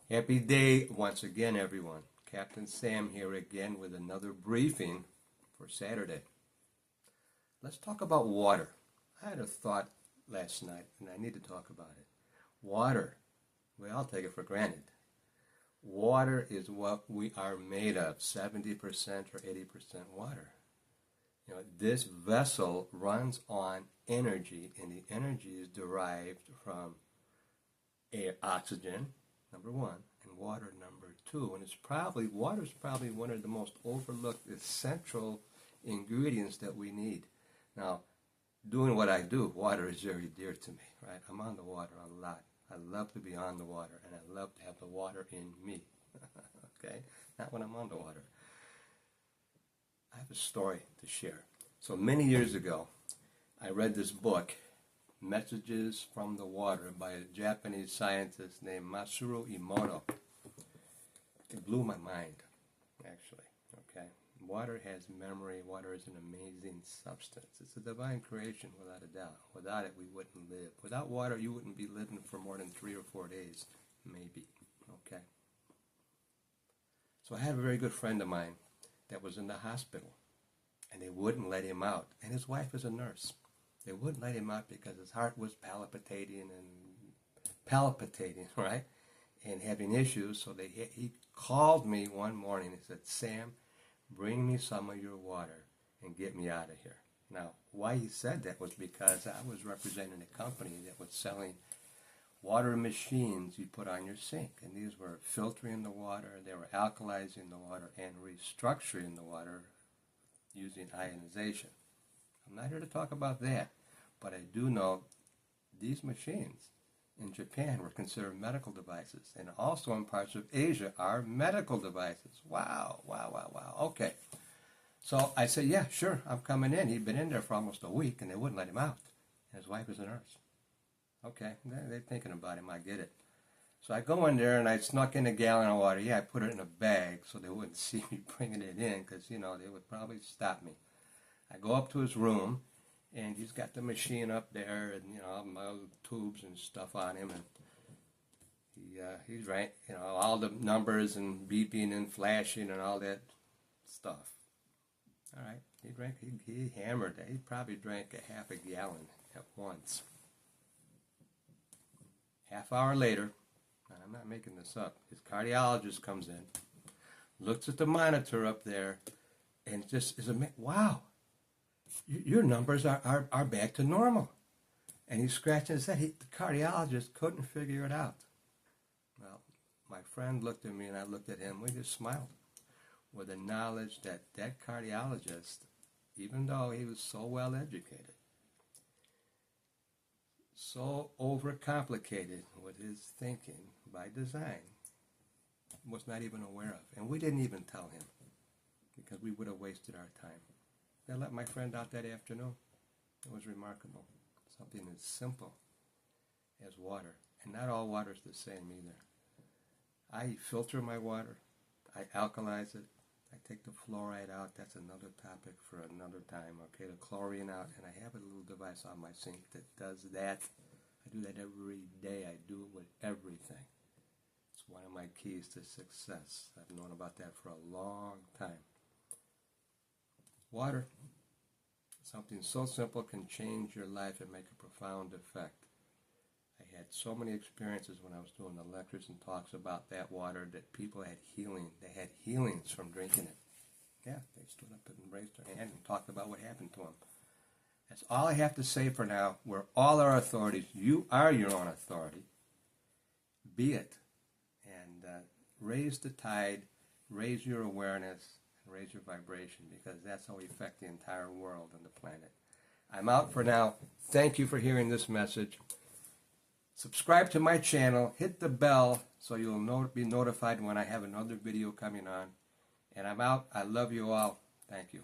Happy day once again, everyone. Captain Sam here again with another briefing for Saturday. Let's talk about water. I had a thought last night and I need to talk about it. Water, we all take it for granted. Water is what we are made of, 70% or 80% water. You know, this vessel runs on energy, and the energy is derived from air, oxygen, number one, and water, number two. And water is probably one of the most overlooked essential ingredients that we need. Now, doing what I do, water is very dear to me, right? I'm on the water a lot. I love to be on the water, and I love to have the water in me, okay? Not when I'm on the water. I have a story to share. So many years ago, I read this book, Messages from the Water, by a Japanese scientist named Masaru Emoto. It blew my mind, actually, okay? Water has memory. Water is an amazing substance. It's a divine creation, without a doubt. Without it, we wouldn't live. Without water, you wouldn't be living for more than 3 or 4 days, maybe, okay? So I had a very good friend of mine that was in the hospital, and they wouldn't let him out. And his wife is a nurse. They wouldn't let him out because his heart was palpitating, right? And having issues. So he called me one morning and said, "Sam, bring me some of your water and get me out of here." Now, why he said that was because I was representing a company that was selling water machines you put on your sink. And these were filtering the water, they were alkalizing the water, and restructuring the water using ionization. I'm not here to talk about that, but I do know these machines in Japan were considered medical devices, and also in parts of Asia are medical devices. Wow, wow, wow, wow. Okay. So I said, yeah, sure, I'm coming in. He'd been in there for almost a week, and they wouldn't let him out. And his wife is a nurse. Okay, they're thinking about him. I get it. So I go in there, and I snuck in a gallon of water. Yeah, I put it in a bag so they wouldn't see me bringing it in because, they would probably stop me. I go up to his room, and he's got the machine up there, and, all my tubes and stuff on him, and he drank, all the numbers and beeping and flashing and all that stuff. All right, he drank, he hammered that. He probably drank a half a gallon at once. Half hour later, and I'm not making this up, his cardiologist comes in, looks at the monitor up there, and just is amazed. Wow, your numbers are back to normal. And he's scratching his head. The cardiologist couldn't figure it out. Well, my friend looked at me and I looked at him. We just smiled with the knowledge that that cardiologist, even though he was so well educated, so overcomplicated with his thinking by design, was not even aware of. And we didn't even tell him because we would have wasted our time. They let my friend out that afternoon. It was remarkable. Something as simple as water. And not all water is the same either. I filter my water. I alkalize it. I take the fluoride out. That's another topic for another time. Okay, the chlorine out. And I have a little device on my sink that does that. I do that every day. I do it with everything. It's one of my keys to success. I've known about that for a long time. Water, something so simple, can change your life and make a profound effect. I had so many experiences when I was doing the lectures and talks about that water that people had healing. They had healings from drinking it. Yeah, they stood up and raised their hand and talked about what happened to them. That's all I have to say for now. We're all our authorities. You are your own authority. Be it. And raise the tide, raise your awareness, raise your vibration, because that's how we affect the entire world and the planet. I'm out for now. Thank you for hearing this message. Subscribe to my channel. Hit the bell so you'll be notified when I have another video coming on. And I'm out. I love you all. Thank you.